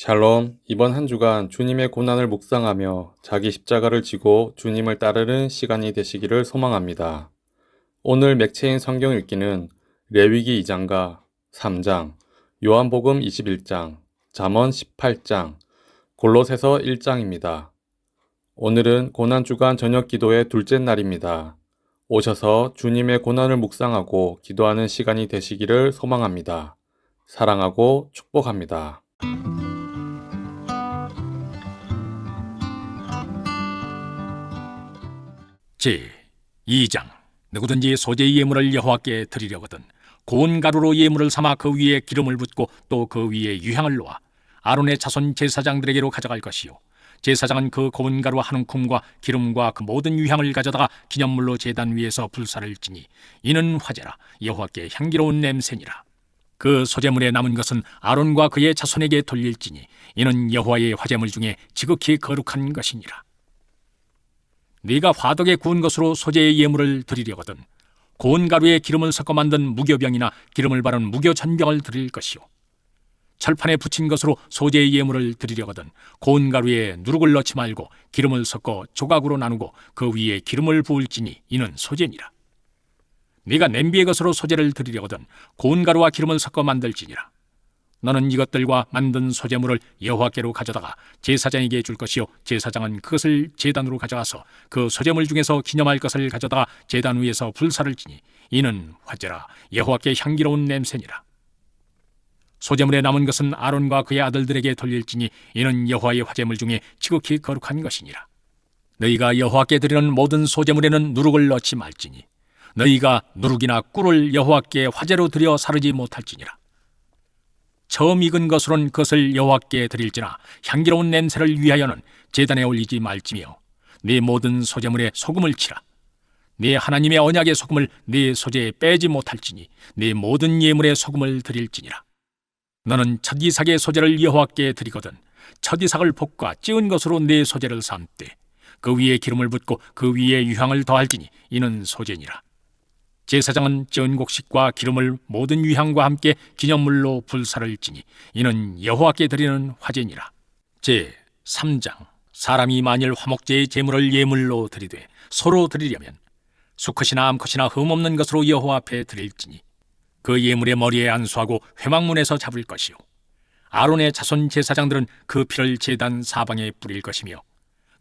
샬롬, 이번 한 주간 주님의 고난을 묵상하며 자기 십자가를 지고 주님을 따르는 시간이 되시기를 소망합니다. 오늘 맥체인 성경 읽기는 레위기 2장과 3장, 요한복음 21장, 잠언 18장, 골로새서 1장입니다. 오늘은 고난주간 저녁 기도의 둘째 날입니다. 오셔서 주님의 고난을 묵상하고 기도하는 시간이 되시기를 소망합니다. 사랑하고 축복합니다. 제2장 누구든지 소재의 예물을 여호와께 드리려거든 고운 가루로 예물을 삼아 그 위에 기름을 붓고 또 그 위에 유향을 놓아 아론의 자손 제사장들에게로 가져갈 것이요 제사장은 그 고운 가루 한 움큼과 기름과 그 모든 유향을 가져다가 기념물로 제단 위에서 불사를 지니 이는 화제라 여호와께 향기로운 냄새니라. 그 소제물에 남은 것은 아론과 그의 자손에게 돌릴지니 이는 여호와의 화제물 중에 지극히 거룩한 것이니라. 네가 화덕에 구운 것으로 소재의 예물을 드리려거든 고운 가루에 기름을 섞어 만든 무교병이나 기름을 바른 무교전병을 드릴 것이요 철판에 붙인 것으로 소재의 예물을 드리려거든 고운 가루에 누룩을 넣지 말고 기름을 섞어 조각으로 나누고 그 위에 기름을 부을지니 이는 소재니라. 네가 냄비의 것으로 소재를 드리려거든 고운 가루와 기름을 섞어 만들지니라. 너는 이것들과 만든 소재물을 여호와께로 가져다가 제사장에게 줄 것이요 제사장은 그것을 제단으로 가져가서 그 소재물 중에서 기념할 것을 가져다가 제단 위에서 불사를 지니 이는 화제라 여호와께 향기로운 냄새니라. 소재물에 남은 것은 아론과 그의 아들들에게 돌릴지니 이는 여호와의 화제물 중에 지극히 거룩한 것이니라. 너희가 여호와께 드리는 모든 소재물에는 누룩을 넣지 말지니 너희가 누룩이나 꿀을 여호와께 화제로 드려 사르지 못할지니라. 처음 익은 것으로는 그것을 여호와께 드릴지나 향기로운 냄새를 위하여는 제단에 올리지 말지며 네 모든 소재물에 소금을 치라. 네 하나님의 언약의 소금을 네 소재에 빼지 못할지니 네 모든 예물에 소금을 드릴지니라. 너는 첫 이삭의 소재를 여호와께 드리거든 첫 이삭을 볶아 찌은 것으로 네 소재를 삶되 그 위에 기름을 붓고 그 위에 유향을 더할지니 이는 소재니라. 제사장은 찌은 곡식과 기름을 모든 유향과 함께 기념물로 불사를 지니 이는 여호와께 드리는 화제니라. 제3장 사람이 만일 화목제의 제물을 예물로 드리되 소로 드리려면 수컷이나 암컷이나 흠없는 것으로 여호와 앞에 드릴지니 그 예물의 머리에 안수하고 회막문에서 잡을 것이요 아론의 자손 제사장들은 그 피를 제단 사방에 뿌릴 것이며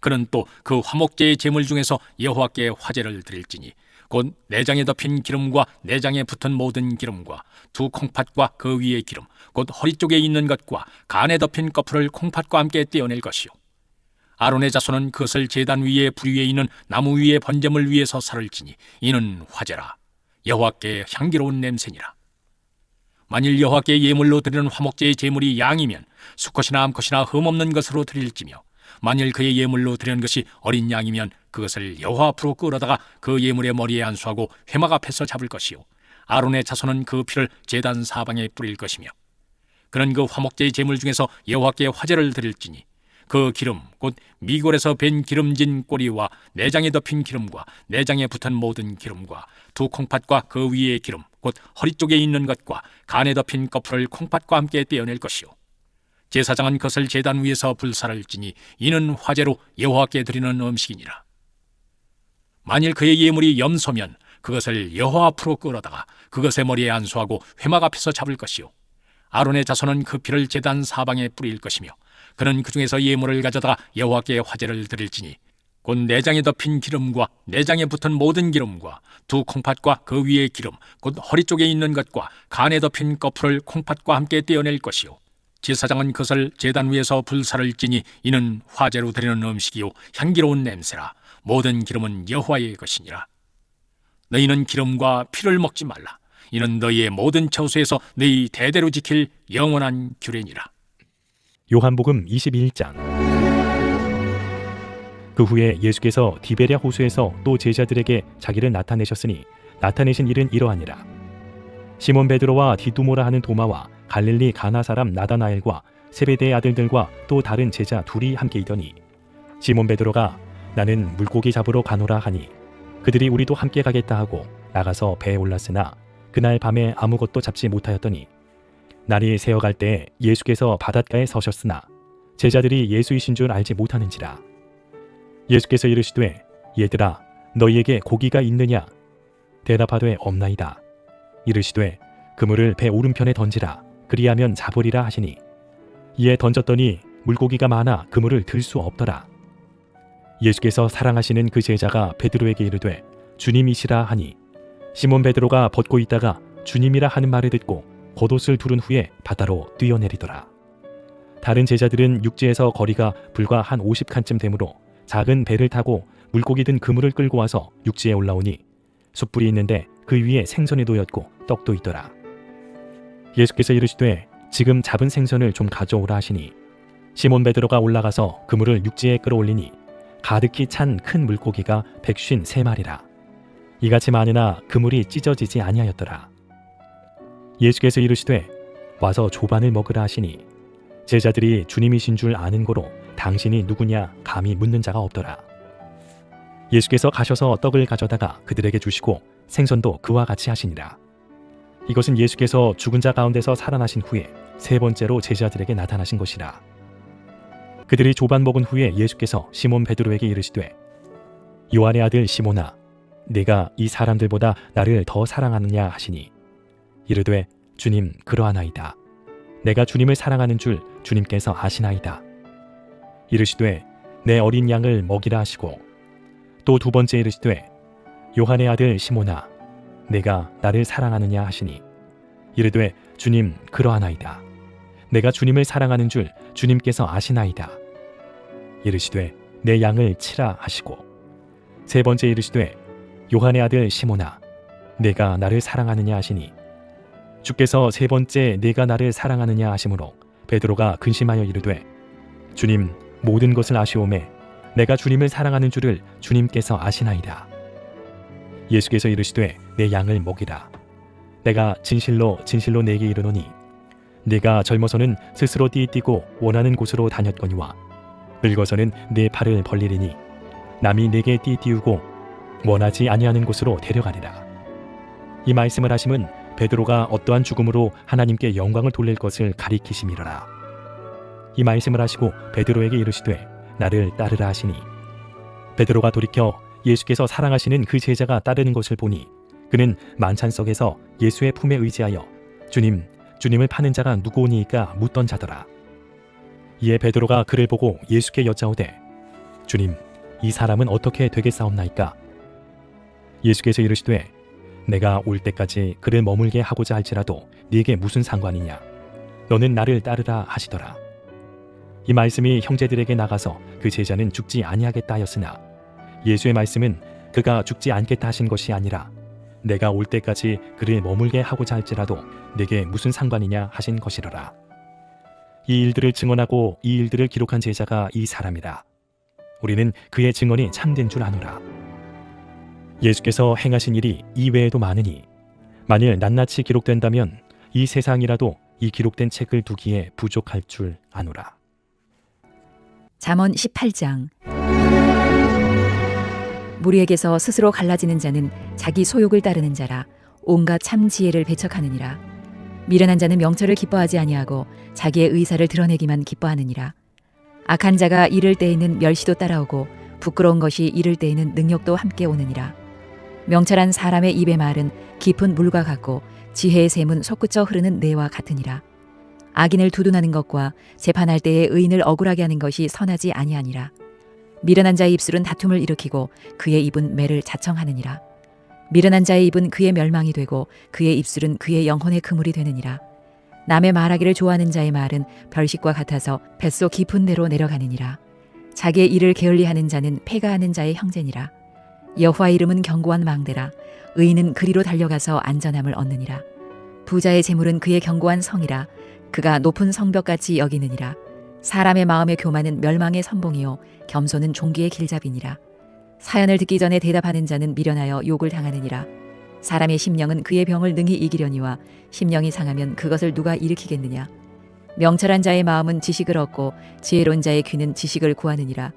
그는 또 그 화목제의 제물 중에서 여호와께 화제를 드릴지니 곧 내장에 덮인 기름과 내장에 붙은 모든 기름과 두 콩팥과 그 위의 기름 곧 허리 쪽에 있는 것과 간에 덮인 거풀을 콩팥과 함께 떼어낼 것이요 아론의 자손은 그것을 제단 위에 불 위에 있는 나무 위에 번제물 위에서 살을 지니 이는 화제라 여호와께 향기로운 냄새니라. 만일 여호와께 예물로 드리는 화목제의 제물이 양이면 수컷이나 암컷이나 흠없는 것으로 드릴지며 만일 그의 예물로 드리는 것이 어린 양이면 그것을 여호와 앞으로 끌어다가 그 예물의 머리에 안수하고 회막 앞에서 잡을 것이요 아론의 자손은 그 피를 제단 사방에 뿌릴 것이며 그는 그 화목제의 제물 중에서 여호와께 화제를 드릴지니 그 기름 곧 미골에서 벤 기름진 꼬리와 내장에 덮인 기름과 내장에 붙은 모든 기름과 두 콩팥과 그 위의 기름 곧 허리 쪽에 있는 것과 간에 덮인 거풀을 콩팥과 함께 떼어낼 것이요 제사장은 그것을 제단 위에서 불사를 지니 이는 화제로 여호와께 드리는 음식이니라. 만일 그의 예물이 염소면 그것을 여호와 앞으로 끌어다가 그것의 머리에 안수하고 회막 앞에서 잡을 것이요 아론의 자손은 그 피를 제단 사방에 뿌릴 것이며 그는 그 중에서 예물을 가져다가 여호와께 화제를 드릴지니 곧 내장에 덮인 기름과 내장에 붙은 모든 기름과 두 콩팥과 그 위의 기름 곧 허리 쪽에 있는 것과 간에 덮인 거풀을 콩팥과 함께 떼어낼 것이요 제사장은 그것을 제단 위에서 불사를 지니 이는 화제로 드리는 음식이요 향기로운 냄새라. 모든 기름은 여호와의 것이니라. 너희는 기름과 피를 먹지 말라. 이는 너희의 모든 처소에서 너희 대대로 지킬 영원한 규례니라. 요한복음 21장. 그 후에 예수께서 디베랴 호수에서 또 제자들에게 자기를 나타내셨으니 나타내신 일은 이러하니라. 시몬 베드로와 디두모라 하는 도마와 갈릴리 가나 사람 나다나엘과 세베대의 아들들과 또 다른 제자 둘이 함께 있더니 시몬 베드로가 나는 물고기 잡으러 가노라 하니 그들이 우리도 함께 가겠다 하고 나가서 배에 올랐으나 그날 밤에 아무것도 잡지 못하였더니 날이 새어갈 때에 예수께서 바닷가에 서셨으나 제자들이 예수이신 줄 알지 못하는지라. 예수께서 이르시되 얘들아 너희에게 고기가 있느냐? 대답하되 없나이다. 이르시되 그물을 배 오른편에 던지라. 그리하면 잡으리라 하시니 이에 던졌더니 물고기가 많아 그물을 들 수 없더라. 예수께서 사랑하시는 그 제자가 베드로에게 이르되 주님이시라 하니 시몬 베드로가 벗고 있다가 주님이라 하는 말을 듣고 겉옷을 두른 후에 바다로 뛰어내리더라. 다른 제자들은 육지에서 거리가 불과 한 50칸쯤 되므로 작은 배를 타고 물고기 든 그물을 끌고 와서 육지에 올라오니 숯불이 있는데 그 위에 생선이 놓였고 떡도 있더라. 예수께서 이르시되 지금 잡은 생선을 좀 가져오라 하시니 시몬 베드로가 올라가서 그물을 육지에 끌어올리니 가득히 찬 큰 물고기가 153마리라. 이같이 많으나 그물이 찢어지지 아니하였더라. 예수께서 이르시되 와서 조반을 먹으라 하시니 제자들이 주님이신 줄 아는 고로 당신이 누구냐 감히 묻는 자가 없더라. 예수께서 가셔서 떡을 가져다가 그들에게 주시고 생선도 그와 같이 하시니라. 이것은 예수께서 죽은 자 가운데서 살아나신 후에 세 번째로 제자들에게 나타나신 것이라. 그들이 조반 먹은 후에 예수께서 시몬 베드로에게 이르시되 요한의 아들 시몬아 네가 이 사람들보다 나를 더 사랑하느냐 하시니 이르되 주님 그러하나이다. 내가 주님을 사랑하는 줄 주님께서 아시나이다. 이르시되 내 어린 양을 먹이라 하시고 또 두 번째 이르시되 요한의 아들 시몬아 내가 나를 사랑하느냐 하시니 이르되 주님 그러하나이다. 내가 주님을 사랑하는 줄 주님께서 아시나이다. 이르시되 내 양을 치라 하시고 세 번째 이르시되 요한의 아들 시몬아 내가 나를 사랑하느냐 하시니 주께서 세 번째 내가 나를 사랑하느냐 하시므로 베드로가 근심하여 이르되 주님 모든 것을 아시오매 내가 주님을 사랑하는 줄을 주님께서 아시나이다. 예수께서 이르시되 내 양을 먹이라. 내가 진실로 진실로 네게 이르노니 네가 젊어서는 스스로 띠띠고 원하는 곳으로 다녔거니와 늙어서는 네 팔을 벌리리니 남이 네게 띠띠우고 원하지 아니하는 곳으로 데려가리라. 이 말씀을 하심은 베드로가 어떠한 죽음으로 하나님께 영광을 돌릴 것을 가리키심이로라. 이 말씀을 하시고 베드로에게 이르시되 나를 따르라 하시니 베드로가 돌이켜 예수께서 사랑하시는 그 제자가 따르는 것을 보니 그는 만찬석에서 예수의 품에 의지하여 주님을 파는 자가 누구오니이까 묻던 자더라. 이에 베드로가 그를 보고 예수께 여짜오되 주님 이 사람은 어떻게 되겠사옵나이까? 예수께서 이르시되 내가 올 때까지 그를 머물게 하고자 할지라도 네게 무슨 상관이냐? 너는 나를 따르라 하시더라. 이 말씀이 형제들에게 나가서 그 제자는 죽지 아니하겠다 하였으나 예수의 말씀은 그가 죽지 않겠다 하신 것이 아니라 내가 올 때까지 그를 머물게 하고자 할지라도 네게 무슨 상관이냐 하신 것이로라. 이 일들을 증언하고 이 일들을 기록한 제자가 이 사람이라. 우리는 그의 증언이 참된 줄 아노라. 예수께서 행하신 일이 이외에도 많으니 만일 낱낱이 기록된다면 이 세상이라도 이 기록된 책을 두기에 부족할 줄 아노라. 잠언 18장. 무리에게서 스스로 갈라지는 자는 자기 소욕을 따르는 자라. 온갖 참 지혜를 배척하느니라. 미련한 자는 명철을 기뻐하지 아니하고 자기의 의사를 드러내기만 기뻐하느니라. 악한 자가 이를 때에는 멸시도 따라오고 부끄러운 것이 이를 때에는 능력도 함께 오느니라. 명철한 사람의 입의 말은 깊은 물과 같고 지혜의 샘은 솟구쳐 흐르는 내와 같으니라. 악인을 두둔하는 것과 재판할 때에 의인을 억울하게 하는 것이 선하지 아니하니라. 미련한 자의 입술은 다툼을 일으키고 그의 입은 매를 자청하느니라. 미련한 자의 입은 그의 멸망이 되고 그의 입술은 그의 영혼의 그물이 되느니라. 남의 말하기를 좋아하는 자의 말은 별식과 같아서 뱃속 깊은 데로 내려가느니라. 자기의 일을 게을리하는 자는 패가하는 자의 형제니라. 여호와의 이름은 견고한 망대라. 의인은 그리로 달려가서 안전함을 얻느니라. 부자의 재물은 그의 견고한 성이라. 그가 높은 성벽같이 여기느니라. 사람의 마음의 교만은 멸망의 선봉이요 겸손은 종기의 길잡이니라. 사연을 듣기 전에 대답하는 자는 미련하여 욕을 당하느니라. 사람의 심령은 그의 병을 능히 이기려니와 심령이 상하면 그것을 누가 일으키겠느냐. 명철한 자의 마음은 지식을 얻고 지혜로운 자의 귀는 지식을 구하느니라.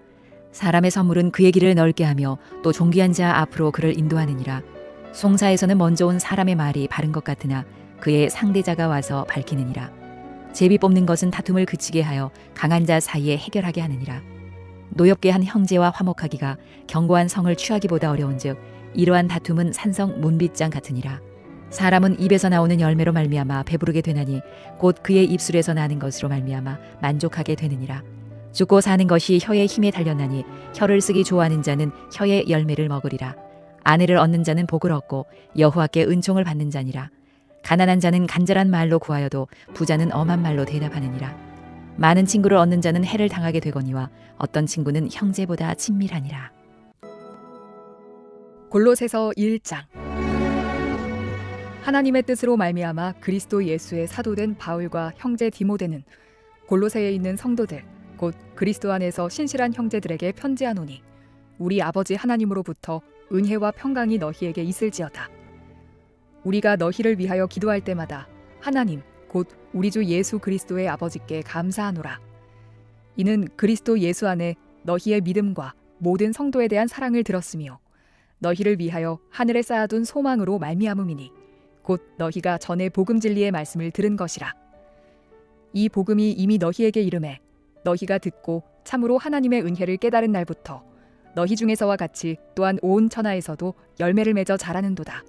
사람의 선물은 그의 길을 넓게 하며 또 존귀한 자 앞으로 그를 인도하느니라. 송사에서는 먼저 온 사람의 말이 바른 것 같으나 그의 상대자가 와서 밝히느니라. 제비 뽑는 것은 다툼을 그치게 하여 강한 자 사이에 해결하게 하느니라. 노엽게 한 형제와 화목하기가 견고한 성을 취하기보다 어려운즉 이러한 다툼은 산성 문빗장 같으니라. 사람은 입에서 나오는 열매로 말미암아 배부르게 되나니 곧 그의 입술에서 나는 것으로 말미암아 만족하게 되느니라. 죽고 사는 것이 혀의 힘에 달렸나니 혀를 쓰기 좋아하는 자는 혀의 열매를 먹으리라. 아내를 얻는 자는 복을 얻고 여호와께 은총을 받는 자니라. 가난한 자는 간절한 말로 구하여도 부자는 엄한 말로 대답하느니라. 많은 친구를 얻는 자는 해를 당하게 되거니와 어떤 친구는 형제보다 친밀하니라. 골로새서 1장. 하나님의 뜻으로 말미암아 그리스도 예수의 사도된 바울과 형제 디모데는 골로새에 있는 성도들 곧 그리스도 안에서 신실한 형제들에게 편지하노니 우리 아버지 하나님으로부터 은혜와 평강이 너희에게 있을지어다. 우리가 너희를 위하여 기도할 때마다 하나님 곧 우리 주 예수 그리스도의 아버지께 감사하노라. 이는 그리스도 예수 안에 너희의 믿음과 모든 성도에 대한 사랑을 들었으며 너희를 위하여 하늘에 쌓아둔 소망으로 말미암음이니 곧 너희가 전에 복음 진리의 말씀을 들은 것이라. 이 복음이 이미 너희에게 이름해 너희가 듣고 참으로 하나님의 은혜를 깨달은 날부터 너희 중에서와 같이 또한 온 천하에서도 열매를 맺어 자라는도다.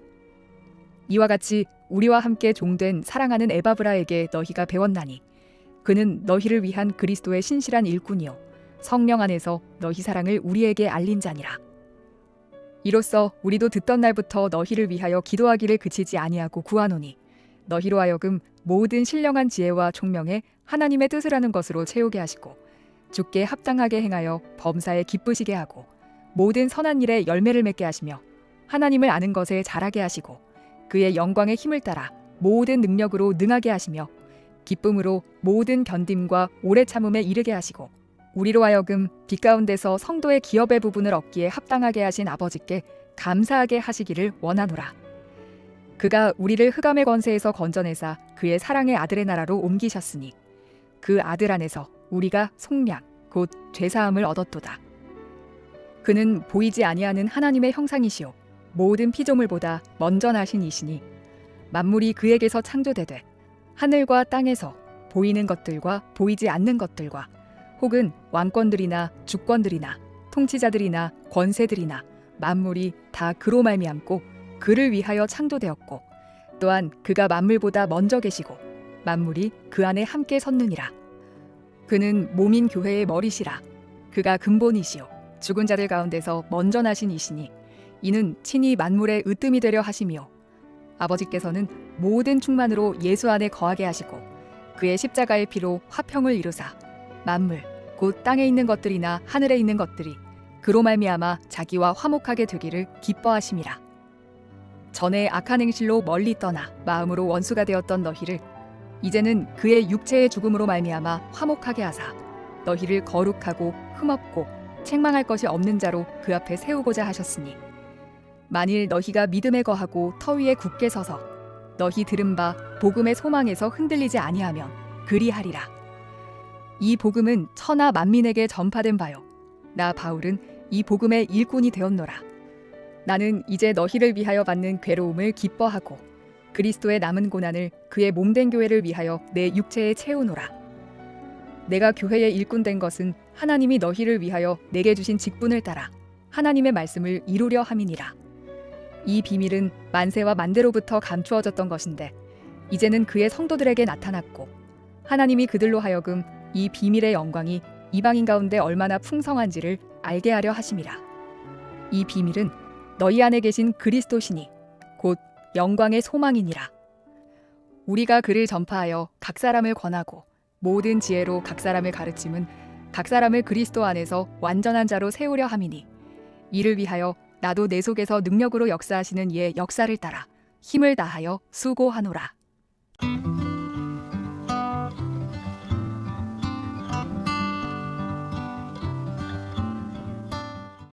이와 같이 우리와 함께 종된 사랑하는 에바브라에게 너희가 배웠나니 그는 너희를 위한 그리스도의 신실한 일꾼이요 성령 안에서 너희 사랑을 우리에게 알린 자니라. 이로써 우리도 듣던 날부터 너희를 위하여 기도하기를 그치지 아니하고 구하노니 너희로 하여금 모든 신령한 지혜와 총명에 하나님의 뜻을 하는 것으로 채우게 하시고 주께 합당하게 행하여 범사에 기쁘시게 하고 모든 선한 일에 열매를 맺게 하시며 하나님을 아는 것에 자라게 하시고 그의 영광의 힘을 따라 모든 능력으로 능하게 하시며 기쁨으로 모든 견딤과 오래 참음에 이르게 하시고 우리로 하여금 빛 가운데서 성도의 기업의 부분을 얻기에 합당하게 하신 아버지께 감사하게 하시기를 원하노라. 그가 우리를 흑암의 권세에서 건져내사 그의 사랑의 아들의 나라로 옮기셨으니 그 아들 안에서 우리가 속량 곧 죄사함을 얻었도다. 그는 보이지 아니하는 하나님의 형상이시요 모든 피조물보다 먼저 나신 이시니 만물이 그에게서 창조되되 하늘과 땅에서 보이는 것들과 보이지 않는 것들과 혹은 왕권들이나 주권들이나 통치자들이나 권세들이나 만물이 다 그로 말미암고 그를 위하여 창조되었고 또한 그가 만물보다 먼저 계시고 만물이 그 안에 함께 섰느니라. 그는 몸인 교회의 머리시라. 그가 근본이시요 죽은 자들 가운데서 먼저 나신 이시니 이는 친히 만물의 으뜸이 되려 하시며 아버지께서는 모든 충만으로 예수 안에 거하게 하시고 그의 십자가의 피로 화평을 이루사 만물 곧 땅에 있는 것들이나 하늘에 있는 것들이 그로 말미암아 자기와 화목하게 되기를 기뻐하심이라. 전에 악한 행실로 멀리 떠나 마음으로 원수가 되었던 너희를 이제는 그의 육체의 죽음으로 말미암아 화목하게 하사 너희를 거룩하고 흠없고 책망할 것이 없는 자로 그 앞에 세우고자 하셨으니 만일 너희가 믿음에 거하고 터 위에 굳게 서서 너희 들은 바 복음의 소망에서 흔들리지 아니하면 그리하리라. 이 복음은 천하 만민에게 전파된 바요 나 바울은 이 복음의 일꾼이 되었노라. 나는 이제 너희를 위하여 받는 괴로움을 기뻐하고 그리스도의 남은 고난을 그의 몸된 교회를 위하여 내 육체에 채우노라. 내가 교회의 일꾼 된 것은 하나님이 너희를 위하여 내게 주신 직분을 따라 하나님의 말씀을 이루려 함이니라. 이 비밀은 만세와 만대로부터 감추어졌던 것인데 이제는 그의 성도들에게 나타났고 하나님이 그들로 하여금 이 비밀의 영광이 이방인 가운데 얼마나 풍성한지를 알게 하려 하심이라. 이 비밀은 너희 안에 계신 그리스도시니 곧 영광의 소망이니라. 우리가 그를 전파하여 각 사람을 권하고 모든 지혜로 각 사람을 가르침은 각 사람을 그리스도 안에서 완전한 자로 세우려 함이니 이를 위하여 나도 내 속에서 능력으로 역사하시는 이의 역사를 따라 힘을 다하여 수고하노라.